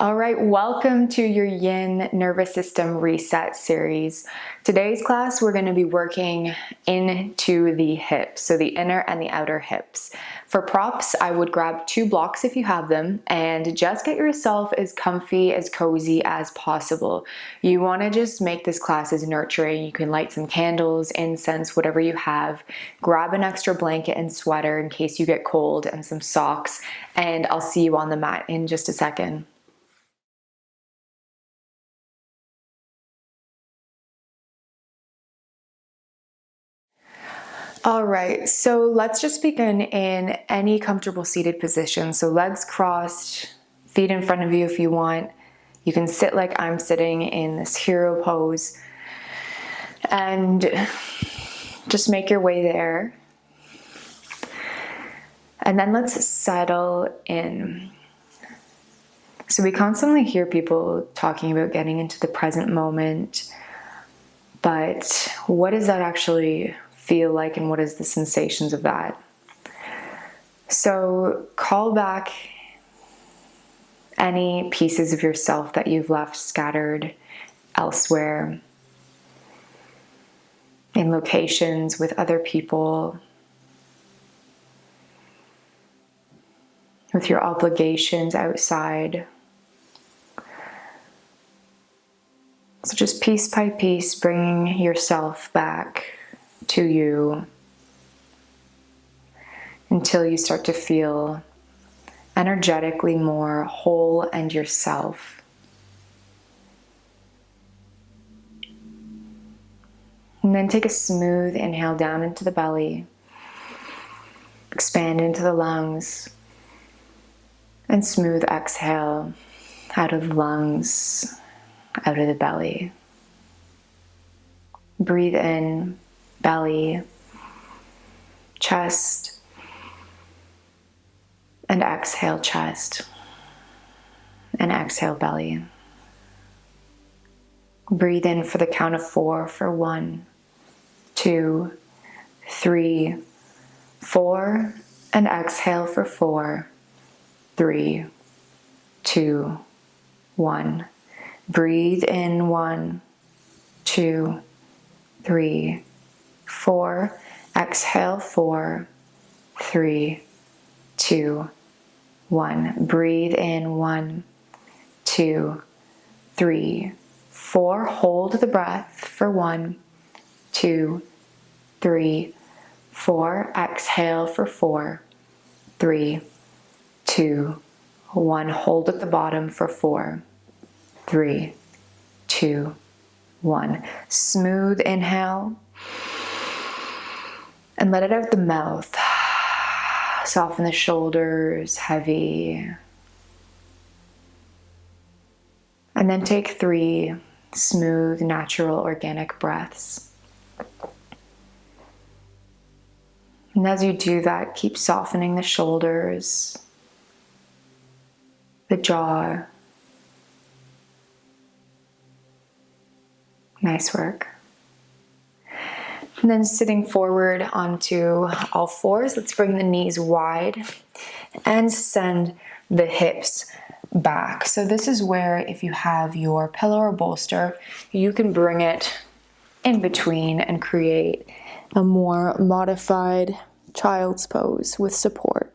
All right, welcome to your Yin Nervous System Reset series. Today's class, we're going to be working into the hips, so the inner and the outer hips. For props, I would grab 2 blocks if you have them, and just get yourself as comfy, as cozy as possible. You want to just make this class as nurturing. You can light some candles, incense, whatever you have. Grab an extra blanket and sweater in case you get cold, and some socks, and I'll see you on the mat in just a second. All right, so let's just begin in any comfortable seated position. So legs crossed, feet in front of you if you want. You can sit like I'm sitting in this hero pose and just make your way there. And then let's settle in. So we constantly hear people talking about getting into the present moment, but what does that actually feel like, and what is the sensations of that? So call back any pieces of yourself that you've left scattered elsewhere, in locations with other people, with your obligations outside. So just piece by piece, bringing yourself back to you until you start to feel energetically more whole and yourself. And then take a smooth inhale down into the belly, expand into the lungs, and smooth exhale out of the lungs, out of the belly. Breathe in, belly, chest, and exhale chest, and exhale belly. Breathe in for the count of 4 for 1, 2, 3, 4, and exhale for 4, 3, 2, 1. Breathe in 1, 2, 3, 4. Exhale 4, 3, 2, 1. Breathe in 1, 2, 3, 4. Hold the breath for 1, 2, 3, 4. Exhale for 4, 3, 2, 1. Hold at the bottom for 4, 3, 2, 1. Smooth inhale and let it out the mouth. Soften the shoulders, heavy. And then take 3 smooth, natural, organic breaths. And as you do that, keep softening the shoulders, the jaw. Nice work. And then sitting forward onto all fours, let's bring the knees wide and send the hips back. So this is where, if you have your pillow or bolster, you can bring it in between and create a more modified child's pose with support.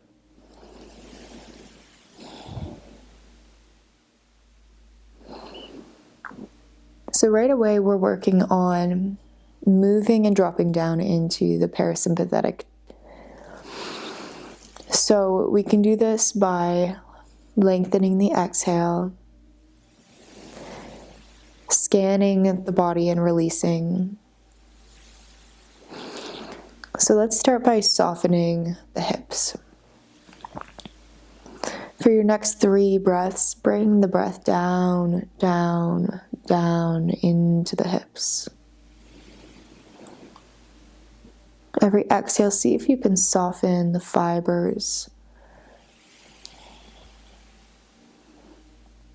So right away, we're working on moving and dropping down into the parasympathetic. So we can do this by lengthening the exhale, scanning the body and releasing. So let's start by softening the hips. For your next 3 breaths, bring the breath down, down, down into the hips. Every exhale, see if you can soften the fibers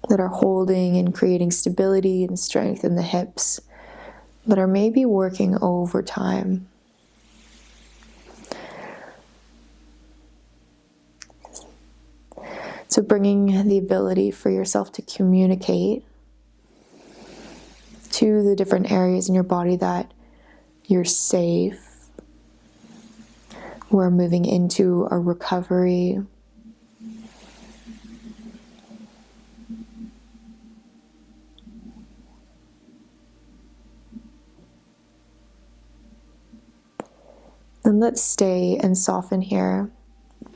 that are holding and creating stability and strength in the hips, but are maybe working overtime. So bringing the ability for yourself to communicate to the different areas in your body that you're safe. We're moving into a recovery. And let's stay and soften here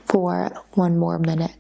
for one more minute.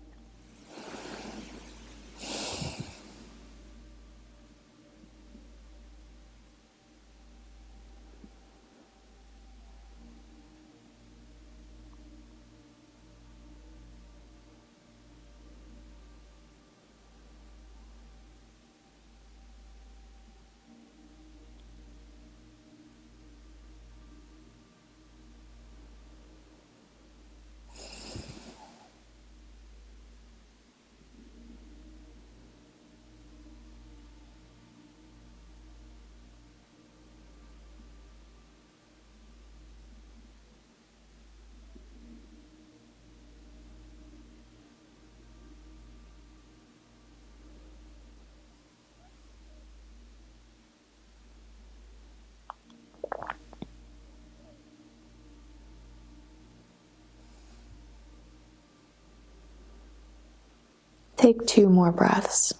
Take 2 more breaths.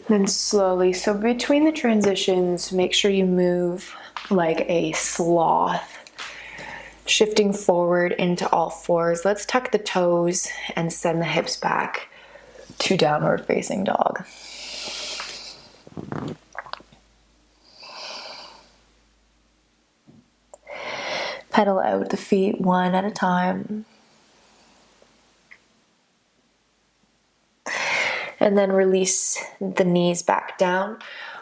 Then slowly, so between the transitions, make sure you move like a sloth, shifting forward into all fours. Let's tuck the toes and send the hips back to downward facing dog. Pedal out the feet one at a time. And then release the knees back down.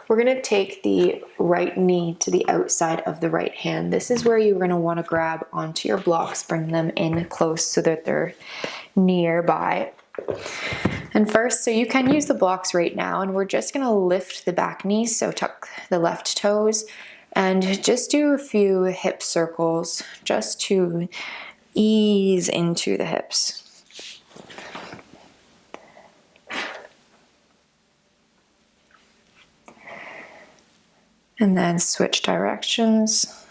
We're gonna take the right knee to the outside of the right hand. This is where you're gonna wanna grab onto your blocks, bring them in close so that they're nearby. And first, so you can use the blocks right now, and we're just gonna lift the back knee, so tuck the left toes, and just do a few hip circles just to ease into the hips. And then switch directions.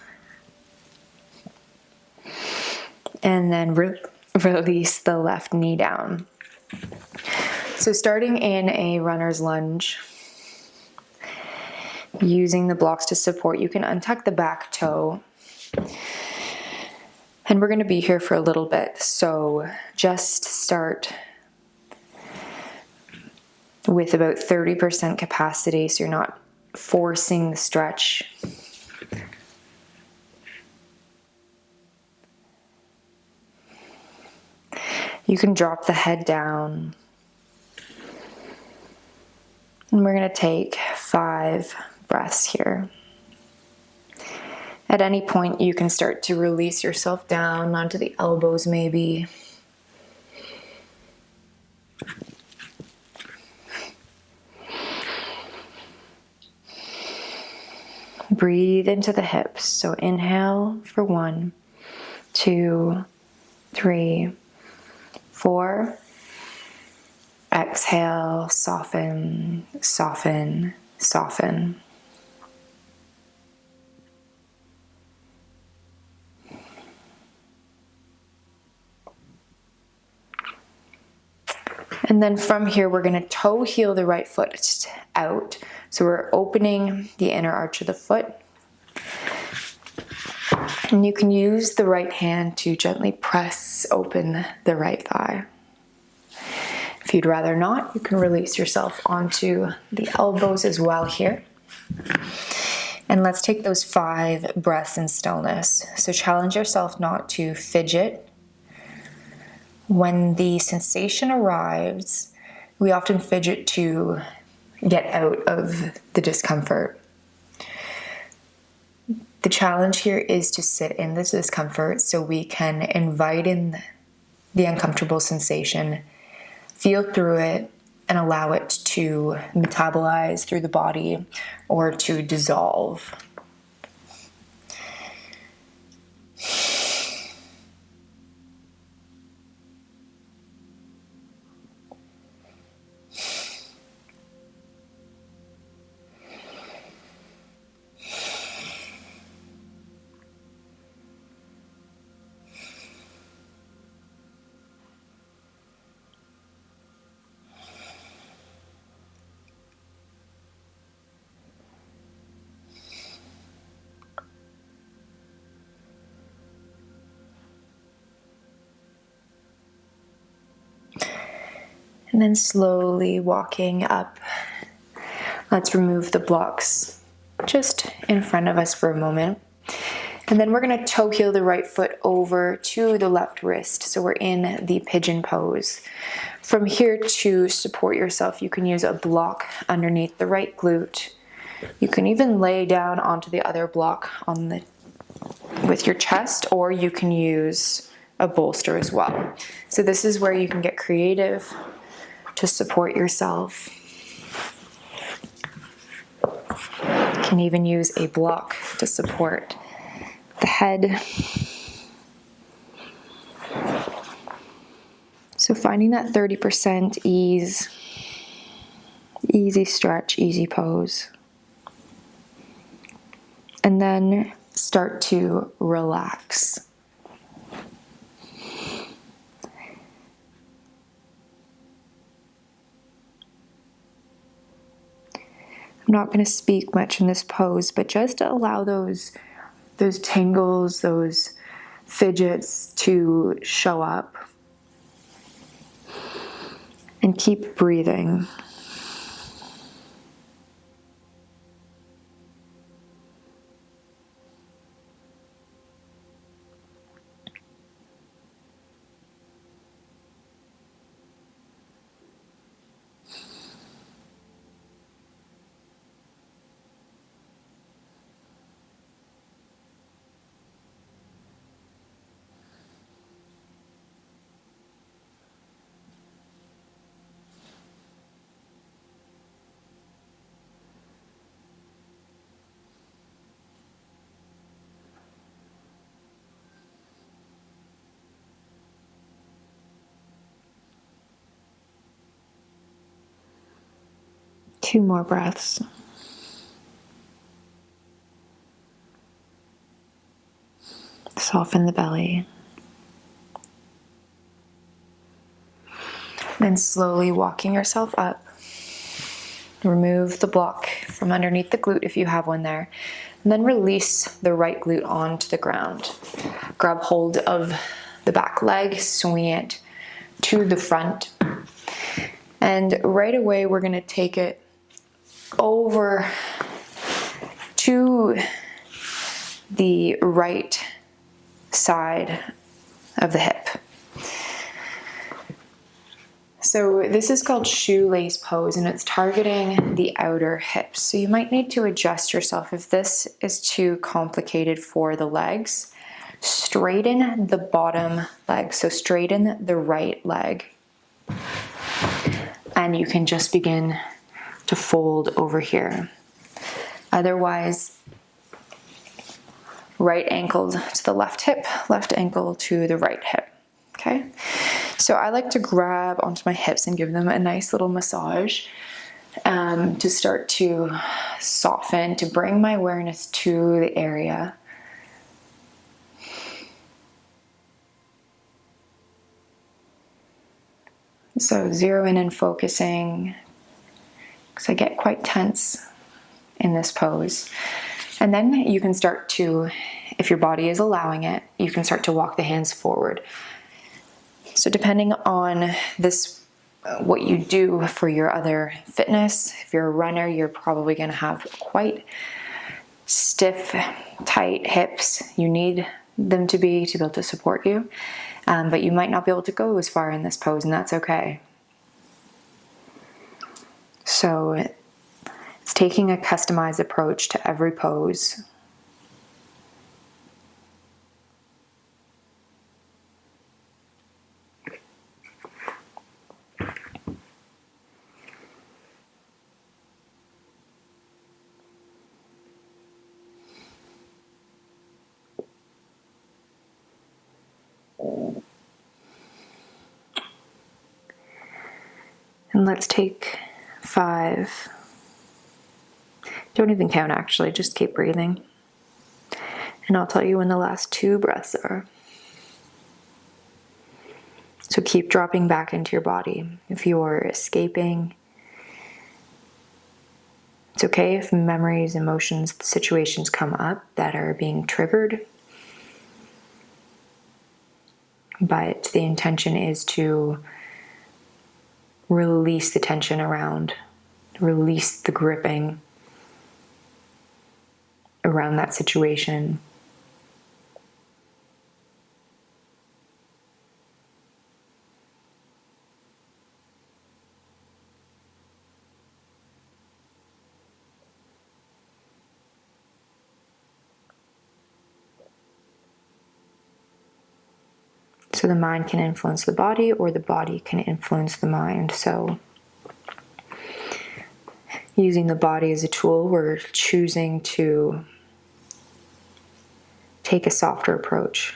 And then release the left knee down. So starting in a runner's lunge, using the blocks to support, you can untuck the back toe. And we're going to be here for a little bit, so just start with about 30% capacity so you're not forcing the stretch. You can drop the head down. And we're going to take 5 breaths here. At any point, you can start to release yourself down onto the elbows, maybe. Breathe into the hips. So inhale for 1, 2, 3, 4. Exhale, soften, soften, soften. And then from here, we're going to toe heel the right foot out. So we're opening the inner arch of the foot. And you can use the right hand to gently press open the right thigh. If you'd rather not, you can release yourself onto the elbows as well here. And let's take those 5 breaths in stillness. So challenge yourself not to fidget. When the sensation arrives, we often fidget to get out of the discomfort. The challenge here is to sit in this discomfort so we can invite in the uncomfortable sensation, feel through it, and allow it to metabolize through the body or to dissolve. And then slowly walking up, let's remove the blocks just in front of us for a moment. And then we're gonna toe heel the right foot over to the left wrist. So we're in the pigeon pose. From here, to support yourself, you can use a block underneath the right glute. You can even lay down onto the other block with your chest, or you can use a bolster as well. So this is where you can get creative to support yourself. You can even use a block to support the head. So finding that 30% ease, easy stretch, easy pose. And then start to relax. I'm not going to speak much in this pose, but just allow those tingles, those fidgets to show up. And keep breathing. Two more breaths. Soften the belly. Then slowly walking yourself up. Remove the block from underneath the glute if you have one there. And then release the right glute onto the ground. Grab hold of the back leg, swing it to the front. And right away we're going to take it over to the right side of the hip. So this is called shoelace pose, and it's targeting the outer hips. So you might need to adjust yourself if this is too complicated for the legs. Straighten the bottom leg, so straighten the right leg. And you can just begin to fold over here. Otherwise, right ankle to the left hip, left ankle to the right hip, okay? So I like to grab onto my hips and give them a nice little massage to start to soften, to bring my awareness to the area. So zero in and focusing, because I get quite tense in this pose. And then you can start to, if your body is allowing it, you can start to walk the hands forward. So depending on this, what you do for your other fitness, if you're a runner, you're probably going to have quite stiff, tight hips. You need them to be able to support you, but you might not be able to go as far in this pose, and that's okay. So it's taking a customized approach to every pose. let's take 5. Don't even count actually, just keep breathing. And I'll tell you when the last 2 breaths are. So keep dropping back into your body. If you're escaping, it's okay if memories, emotions, situations come up that are being triggered. But the intention is to release the tension around, release the gripping around that situation. So the mind can influence the body, or the body can influence the mind. So using the body as a tool, we're choosing to take a softer approach.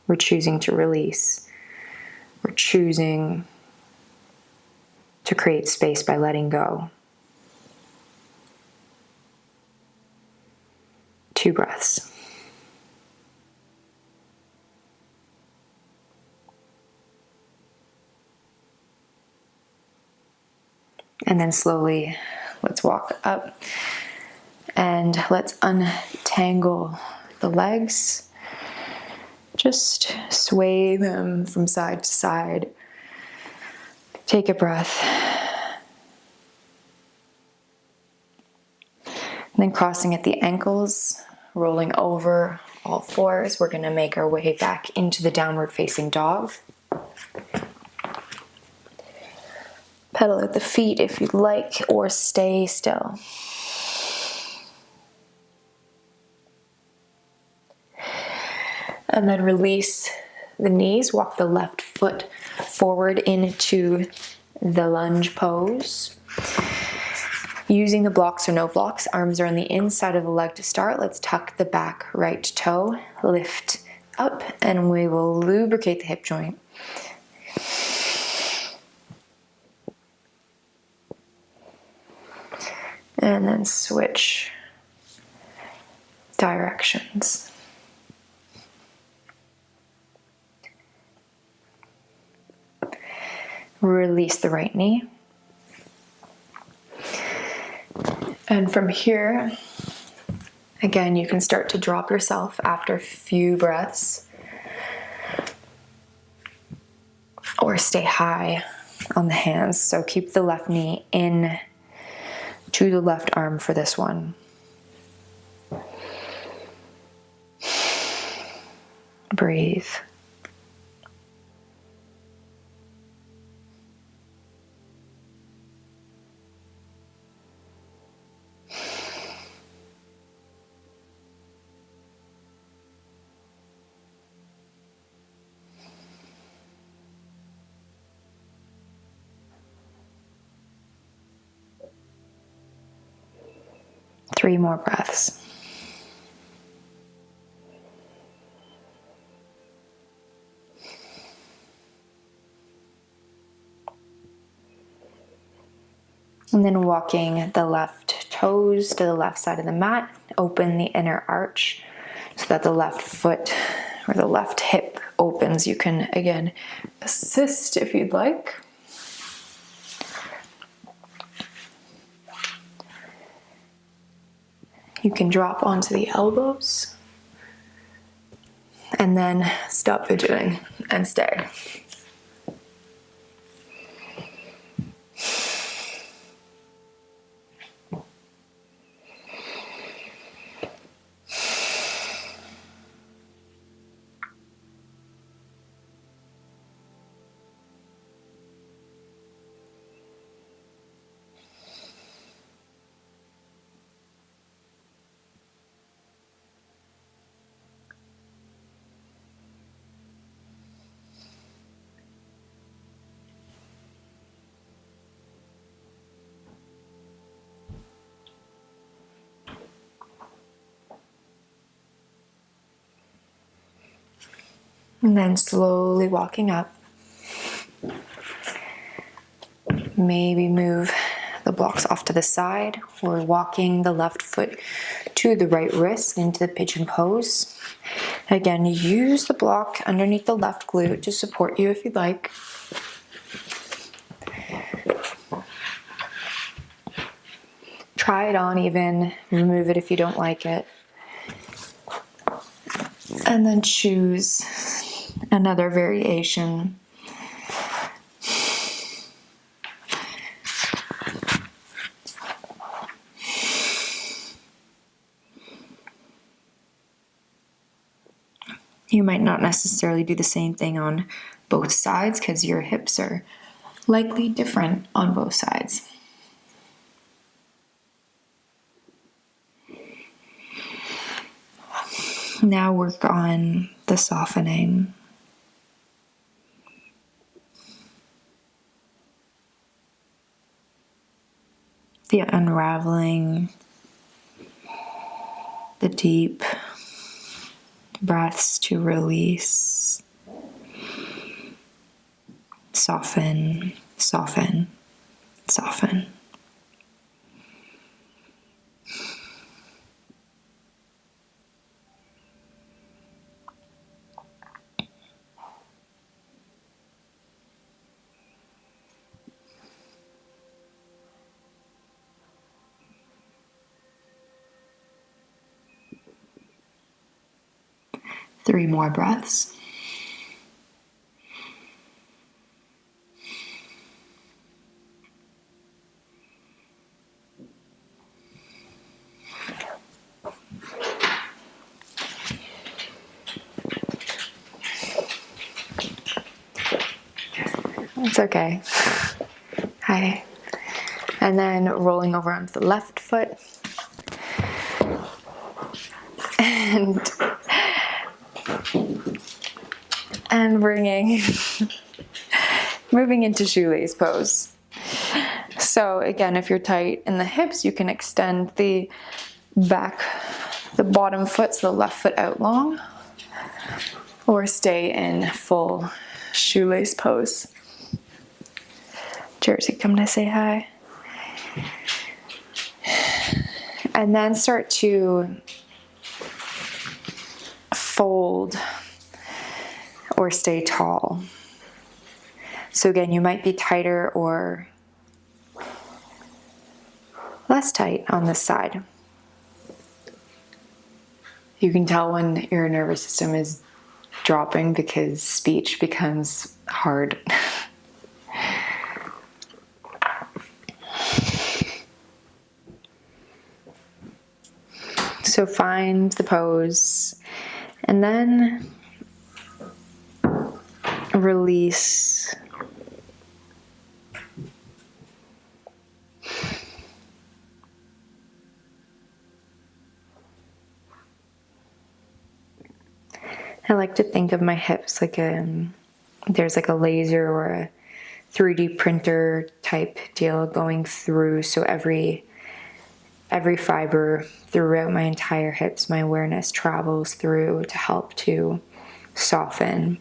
We're choosing to release. We're choosing to create space by letting go. 2 breaths. And then slowly, let's walk up and let's untangle the legs. Just sway them from side to side. Take a breath. And then crossing at the ankles, rolling over all 4s. We're going to make our way back into the downward facing dog. Pedal at the feet if you'd like, or stay still. And then release the knees, walk the left foot forward into the lunge pose. Using the blocks or no blocks, arms are on the inside of the leg to start. Let's tuck the back right toe, lift up, and we will lubricate the hip joint. And then switch directions. Release the right knee. And from here, again, you can start to drop yourself after a few breaths, or stay high on the hands. So keep the left knee in to the left arm for this one. Breathe. Three more breaths. And then walking the left toes to the left side of the mat, open the inner arch so that the left foot or the left hip opens. You can, again, assist if you'd like. You can drop onto the elbows and then stop fidgeting and stay. And then slowly walking up. Maybe move the blocks off to the side, or walking the left foot to the right wrist into the pigeon pose. Again, use the block underneath the left glute to support you if you'd like. Try it on even, remove it if you don't like it. And then choose another variation. You might not necessarily do the same thing on both sides because your hips are likely different on both sides. Now work on the softening. The unraveling, the deep breaths to release. Soften, soften, soften. Three more breaths. It's okay. Hi. And then rolling over onto the left foot. And bringing, moving into shoelace pose. So again, if you're tight in the hips, you can extend the back, the bottom foot, so the left foot out long, or stay in full shoelace pose. Jersey, come to say hi. And then start to fold or stay tall. So again, you might be tighter or less tight on this side. You can tell when your nervous system is dropping because speech becomes hard. So find the pose and then release. I like to think of my hips like there's like a laser or a 3D printer type deal going through. So every fiber throughout my entire hips, my awareness travels through to help to soften.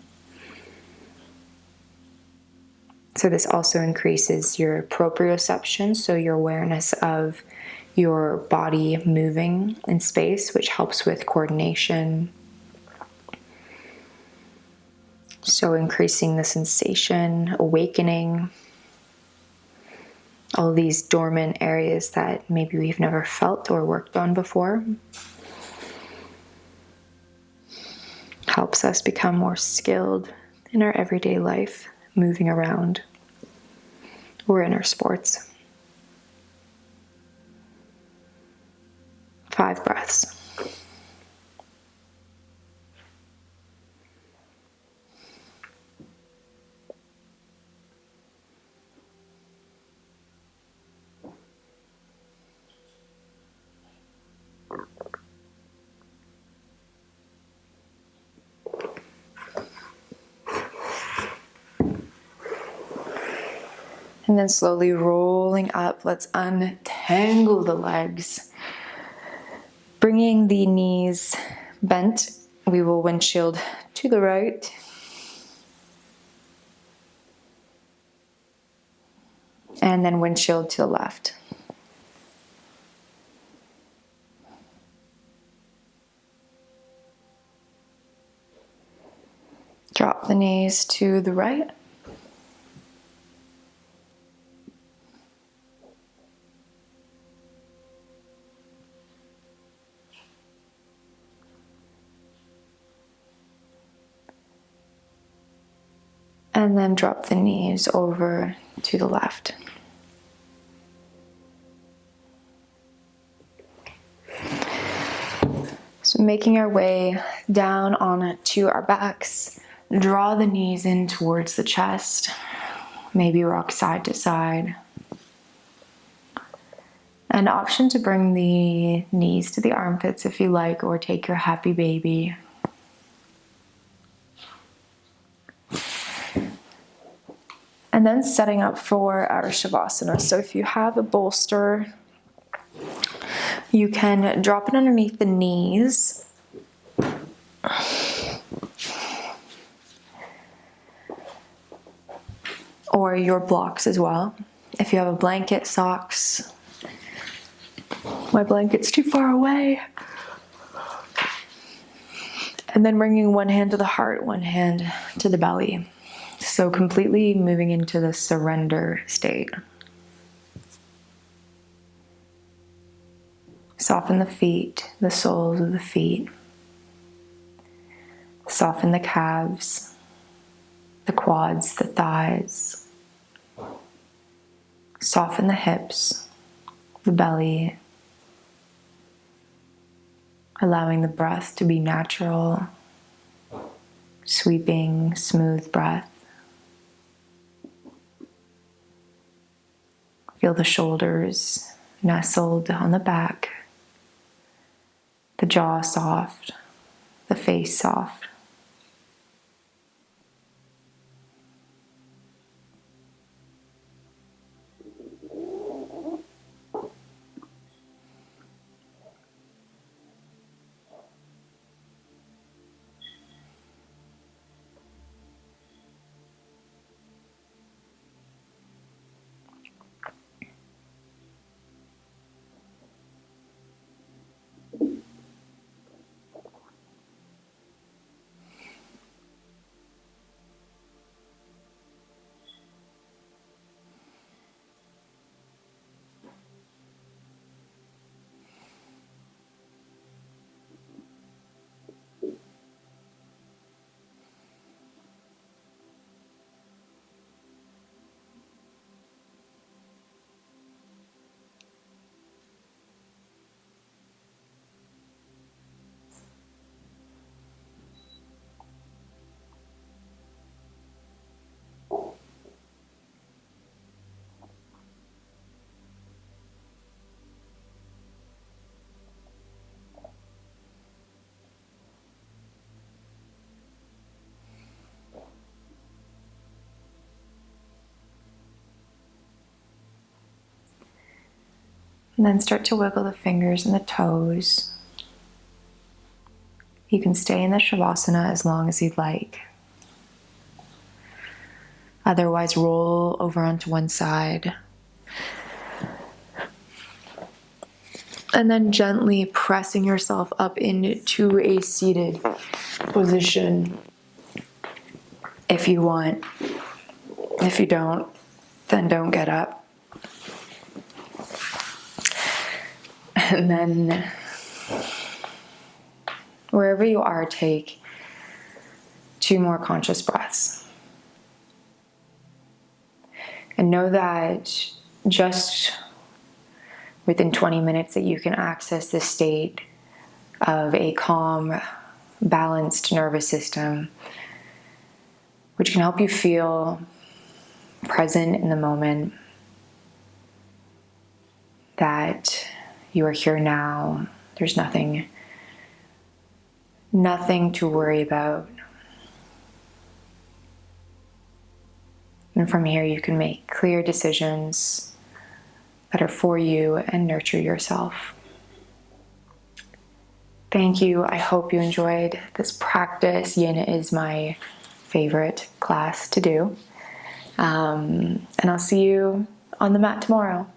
So this also increases your proprioception, so your awareness of your body moving in space, which helps with coordination. So increasing the sensation, awakening all these dormant areas that maybe we've never felt or worked on before. Helps us become more skilled in our everyday life, moving around, or in our sports. 5 breaths. And then slowly rolling up, let's untangle the legs. Bringing the knees bent, we will windshield to the right. and then windshield to the left. Drop the knees to the right. And then drop the knees over to the left. So making our way down onto our backs, draw the knees in towards the chest, maybe rock side to side. An option to bring the knees to the armpits if you like, or take your happy baby. And then setting up for our Shavasana. So if you have a bolster, you can drop it underneath the knees. Or your blocks as well. If you have a blanket, socks. My blanket's too far away. And then bringing one hand to the heart, one hand to the belly. So completely moving into the surrender state. Soften the feet, the soles of the feet. Soften the calves, the quads, the thighs. Soften the hips, the belly. Allowing the breath to be natural, sweeping, smooth breath. Feel the shoulders nestled on the back, the jaw soft, the face soft. And then start to wiggle the fingers and the toes. You can stay in the Shavasana as long as you'd like. Otherwise, roll over onto one side. And then gently pressing yourself up into a seated position if you want. If you don't, then don't get up. And then wherever you are, take 2 more conscious breaths. And know that just within 20 minutes that you can access this state of a calm, balanced nervous system, which can help you feel present in the moment, that you are here now. There's nothing to worry about. And from here, you can make clear decisions that are for you and nurture yourself. Thank you. I hope you enjoyed this practice. Yin is my favorite class to do. And I'll see you on the mat tomorrow.